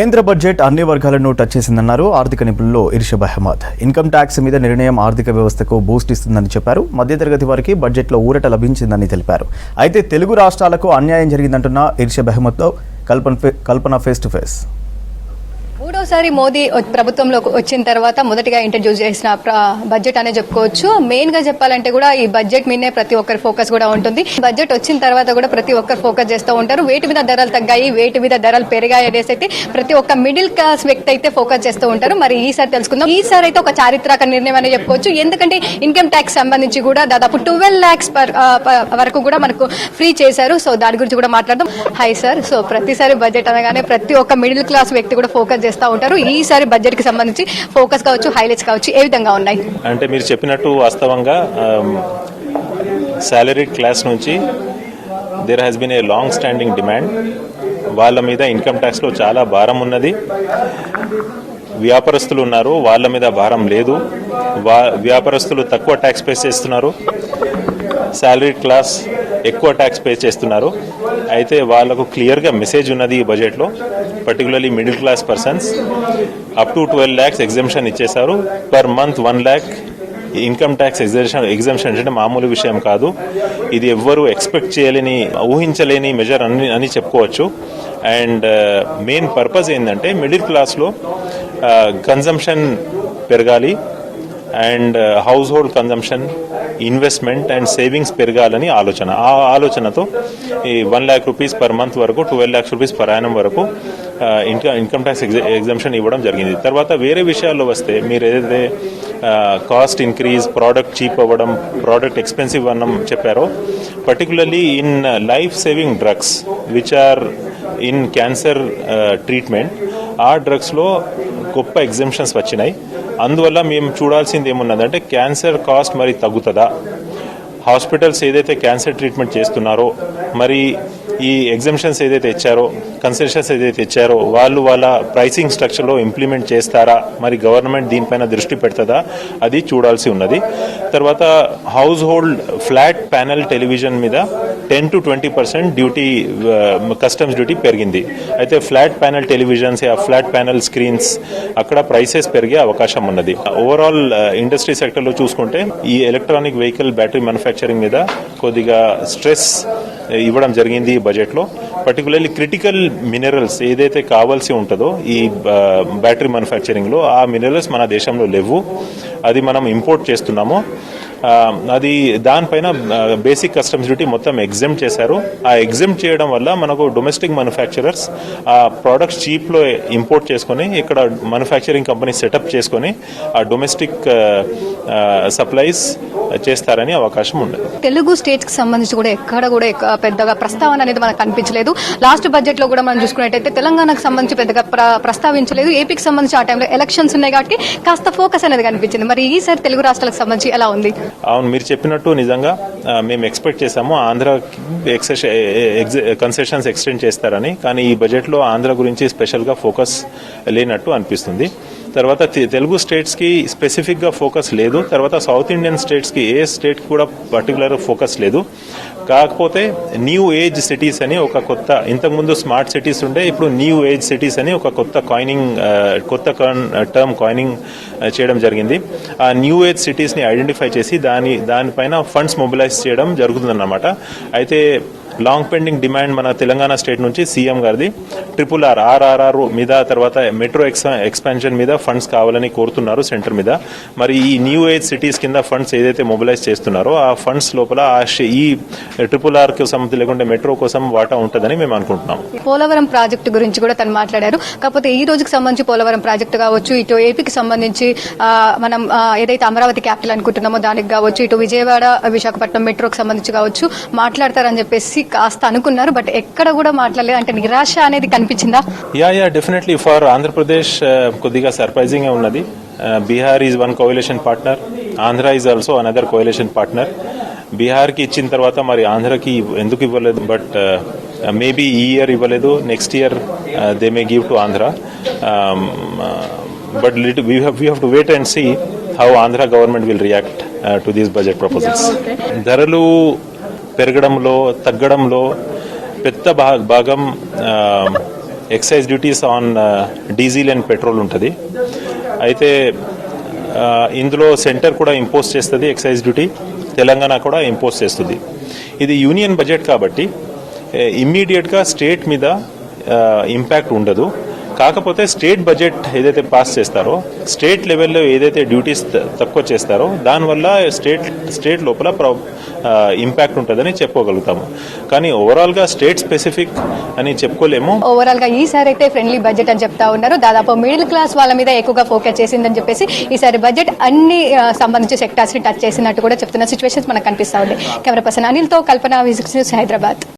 కేంద్ర బడ్జెట్ అన్ని వర్గాలను టచ్ చేసిందన్నారు ఆర్థిక నిపుణులు ఇర్షద్ అహ్మద్. ఇన్కమ్ ట్యాక్స్ మీద నిర్ణయం ఆర్థిక వ్యవస్థకు బూస్ట్ ఇస్తుందని చెప్పారు. మధ్యతరగతి వారికి బడ్జెట్లో ఊరట లభించిందని తెలిపారు. అయితే తెలుగు రాష్ట్రాలకు అన్యాయం జరిగిందంటున్న ఇర్షద్ అహ్మద్తో కల్పన ఫేస్ టు ఫేస్. మూడోసారి మోదీ ప్రభుత్వంలోకి వచ్చిన తర్వాత మొదటిగా ఇంట్రడ్యూస్ చేసిన బడ్జెట్ అనే చెప్పుకోవచ్చు. మెయిన్ గా చెప్పాలంటే కూడా ఈ బడ్జెట్ మీదనే ప్రతి ఒక్కరి ఫోకస్ కూడా ఉంటుంది. బడ్జెట్ వచ్చిన తర్వాత కూడా ప్రతి ఒక్కరు ఫోకస్ చేస్తూ ఉంటారు. వేటి మీద ధరలు తగ్గాయి, వేటి మీద ధరలు పెరిగాయి అనేసి అయితే ప్రతి ఒక్క మిడిల్ క్లాస్ వ్యక్తి అయితే ఫోకస్ చేస్తూ ఉంటారు. మరి ఈసారి తెలుసుకుందాం. ఈసారి అయితే ఒక చారిత్రక నిర్ణయం అనే చెప్పుకోవచ్చు. ఎందుకంటే ఇన్కమ్ ట్యాక్స్ సంబంధించి కూడా దాదాపు 12 lakhs వరకు కూడా మనకు ఫ్రీ చేశారు. సో దాని గురించి కూడా మాట్లాడదాం. హై సార్, సో ప్రతిసారి బడ్జెట్ అనగానే ప్రతి ఒక్క మిడిల్ క్లాస్ వ్యక్తి కూడా ఫోకస్ చేస్తూ ఉంటారు. ఈసారి బడ్జెట్ కి సంబంధించి ఫోకస్ కావచ్చు, హైలైట్స్ కావచ్చు, ఏ విధంగా ఉన్నాయి అంటే మీరు చెప్పినట్టు వాస్తవంగా సాలరీ క్లాస్ నుంచి there has been a long standing demand. వాళ్ళ మీద ఇన్కమ్ ట్యాక్స్ లో చాలా భారం ఉన్నది. వ్యాపారస్తులు ఉన్నారు, వాళ్ళ మీద భారం లేదు. వ్యాపారస్తులు తక్కువ ట్యాక్స్ పే చేస్తున్నారు, సాలరీ క్లాస్ ఎక్కువ ట్యాక్స్ పే చేస్తున్నారు. అయితే వాళ్లకు క్లియర్గా మెసేజ్ ఉన్నది ఈ బడ్జెట్లో. Particularly middle class persons up to 12 lakhs exemption ఇచ్చేశారు. Per month 1 lakh income tax exemption అంటే మామూలు విషయం కాదు. ఇది ఎవ్వరూ ఎక్స్పెక్ట్ చేయలేని, ఊహించలేని మెజర్ అని చెప్పుకోవచ్చు. అండ్ మెయిన్ పర్పస్ ఏంటంటే మిడిల్ క్లాస్లో కన్జంప్షన్ పెరగాలి and house hold consumption, investment and savings పెరగాలని ఆలోచన. ఆ ఆలోచనతో ఈ 1 lakh rupees పర్ మంత్ వరకు 12 lakhs rupees పర్ యానం వరకు ఇన్కమ్ ట్యాక్స్ ఎగ్జంప్షన్ ఇవ్వడం జరిగింది. తర్వాత వేరే విషయాల్లో వస్తే మీరు ఏదైతే కాస్ట్ ఇంక్రీజ్, ప్రోడక్ట్ చీప్ అవ్వడం, ప్రోడక్ట్ ఎక్స్పెన్సివ్ అన్నం చెప్పారో, particularly in life saving drugs which are in cancer treatment, ఆ డ్రగ్స్లో గొప్ప ఎగ్జంప్షన్స్ వచ్చినాయి. అందువల్ల మేము చూడాల్సింది ఏమున్నదంటే క్యాన్సర్ కాస్ట్ మరి తగ్గుతుందా, హాస్పిటల్స్ ఏదైతే క్యాన్సర్ ట్రీట్మెంట్ చేస్తున్నారో మరి ఈ ఎగ్జంప్షన్స్ ఏదైతే ఇచ్చారో, కన్సెషన్స్ ఏదైతే ఇచ్చారో వాళ్ళు వాళ్ళ ప్రైసింగ్ స్ట్రక్చర్లో ఇంప్లిమెంట్ చేస్తారా, మరి గవర్నమెంట్ దీనిపైన దృష్టి పెడుతుందా, అది చూడాల్సి ఉన్నది. తర్వాత house hold flat panel television మీద 10 to 20% డ్యూటీ, కస్టమ్స్ డ్యూటీ పెరిగింది. అయితే flat panel televisions, flat panel screens అక్కడ ప్రైసెస్ పెరిగే అవకాశం ఉన్నది. ఓవరాల్ ఇండస్ట్రీ సెక్టర్లో చూసుకుంటే ఈ ఎలక్ట్రానిక్ వెహికల్ బ్యాటరీ మ్యానుఫ్యాక్చరింగ్ మీద కొద్దిగా స్ట్రెస్ ఇవ్వడం జరిగింది ఈ బడ్జెట్లో. పర్టికులర్లీ క్రిటికల్ మినరల్స్ ఏదైతే కావాల్సి ఉంటుందో ఈ బ్యాటరీ మ్యానుఫ్యాక్చరింగ్లో, ఆ మినరల్స్ మన దేశంలో లేవు. అది మనం ఇంపోర్ట్ చేస్తున్నాము. అది దానిపైన బేసిక్ కస్టమ్స్ డ్యూటీ మొత్తం ఎగ్జెంప్ట్ చేశారు. ఆ ఎగ్జెంప్ట్ చేయడం వల్ల మనకు డొమెస్టిక్ మ్యానుఫ్యాక్చరర్స్ ఆ ప్రోడక్ట్స్ చీప్లో ఇంపోర్ట్ చేసుకొని ఇక్కడ మ్యానుఫ్యాక్చరింగ్ కంపెనీ సెటప్ చేసుకొని ఆ డొమెస్టిక్ సప్లైస్ చేస్తారని అవకాశం ఉండదు. తెలుగు స్టేట్స్ కి సంబంధించి కూడా ఎక్కడ కూడా పెద్దగా ప్రస్తావన అనేది మనకు కనిపించలేదు. లాస్ట్ బడ్జెట్ లో కూడా మనం చూసుకున్నట్టయితే తెలంగాణకు సంబంధించి పెద్దగా ప్రస్తావించలేదు. ఏపీకి సంబంధించి ఆ టైంలో ఎలక్షన్స్ ఉన్నాయి కాబట్టి కాస్త ఫోకస్ అనేది కనిపించింది. మరి ఈసారి తెలుగు రాష్ట్రాలకు సంబంధించి ఎలా ఉంది? అవును, మీరు చెప్పినట్టు నిజంగా మేము ఎక్స్పెక్ట్ చేశాము ఆంధ్ర కన్సెషన్స్ ఎక్స్టెండ్ చేస్తారని. కానీ ఈ బడ్జెట్లో ఆంధ్ర గురించి స్పెషల్గా ఫోకస్ లేనట్టు అనిపిస్తుంది. తర్వాత తెలుగు స్టేట్స్కి స్పెసిఫిక్గా ఫోకస్ లేదు. తర్వాత సౌత్ ఇండియన్ స్టేట్స్కి ఏ స్టేట్కి కూడా పర్టికులర్ ఫోకస్ లేదు. కాకపోతే న్యూ ఏజ్ సిటీస్ అని ఒక కొత్త, ఇంతకుముందు స్మార్ట్ సిటీస్ ఉండే, ఇప్పుడు న్యూ ఏజ్ సిటీస్ అని ఒక కొత్త టర్మ్ కాయినింగ్ చేయడం జరిగింది. ఆ న్యూ ఏజ్ సిటీస్ని ఐడెంటిఫై చేసి దానిపైన ఫండ్స్ మొబిలైజ్ చేయడం జరుగుతుందన్నమాట. అయితే లాంగ్ పెండింగ్ డిమాండ్ మన తెలంగాణ స్టేట్ నుంచి సీఎం గారిది RRR మీద, తర్వాత మెట్రో ఎక్స్పాన్షన్ మీద ఫండ్స్ కావాలని కోరుతున్నారు సెంటర్ మీద. మరి ఈ న్యూ ఏజ్ సిటీస్ కింద ఫండ్స్ ఏదైతే మొబిలైజ్ చేస్తున్నారో ఆ ఫండ్స్ లోపల ఈ RRR కోసం లేకుంటే మెట్రో కోసం వాటా ఉంటుందని మేము అనుకుంటున్నాం. పోలవరం ప్రాజెక్టు గురించి కూడా తను మాట్లాడారు. కాకపోతే ఈ రోజుకి సంబంధించి పోలవరం ప్రాజెక్టు కావచ్చు, ఇటు ఏపీకి సంబంధించి మనం ఏదైతే అమరావతి క్యాపిటల్ అనుకుంటున్నామో దానికి కావచ్చు, ఇటు విజయవాడ విశాఖపట్నం మెట్రోకి సంబంధించి కావచ్చు మాట్లాడతారని చెప్పేసి కాస్త అనుకున్నారు. బట్ ఎక్కడ కూడా మాట్లాడలేదు. అంటే నిరాశ అనేది కనిపించిందా? యా డెఫినెట్లీ ఫర్ ఆంధ్రప్రదేశ్ కొద్దిగా సర్ప్రైజింగ్ గా ఉన్నది. Bihar is one coalition partner, Andhra is also another coalition partner. బీహార్కి ఇచ్చిన తర్వాత మరి ఆంధ్రకి ఎందుకు ఇవ్వలేదు? బట్ మేబీ ఈ ఇయర్ ఇవ్వలేదు, next year they may give to Andhra. But we have to wait and see how Andhra government will react to these budget proposals. ధరలు పెరగడంలో, తగ్గడంలో పెద్ద భాగం excise duties on diesel and petrol ఉంటుంది. అయితే ఇందులో సెంటర్ కూడా ఇంపోజ్ చేస్తుంది ఎక్సైజ్ డ్యూటీ, తెలంగాణ కూడా ఇంపోజ్ చేస్తుంది. ఇది యూనియన్ బడ్జెట్ కాబట్టి ఇమ్మీడియట్గా స్టేట్ మీద ఇంపాక్ట్ ఉండదు. కాకపోతే స్టేట్ బడ్జెట్ ఏదైతే పాస్ చేస్తారో, స్టేట్ లెవెల్లో ఏదైతే డ్యూటీస్ తక్కువ చేస్తారో దానివల్ల స్టేట్ లోపల ఇంపాక్ట్ ఉంటుందని చెప్పుకోగలుగుతాము. కానీ ఓవరాల్గా స్టేట్ స్పెసిఫిక్ అని చెప్పుకోలేము. ఓవరాల్ గా ఈసారి అయితే ఫ్రెండ్లీ బడ్జెట్ అని చెప్తా ఉన్నారు. దాదాపు మిడిల్ క్లాస్ వాళ్ళ మీద ఎక్కువగా ఫోకస్ చేసిందని చెప్పేసి ఈసారి బడ్జెట్ అన్ని సంబంధించి సెక్టార్స్ ని టచ్ చేసినట్టు కూడా చెప్తున్న సిచ్యువేషన్స్ మనకు కనిపిస్తా ఉంది. కెమెరా పర్సన్ అనిల్ తో కల్పన, విజిక్స్ న్యూస్, హైదరాబాద్.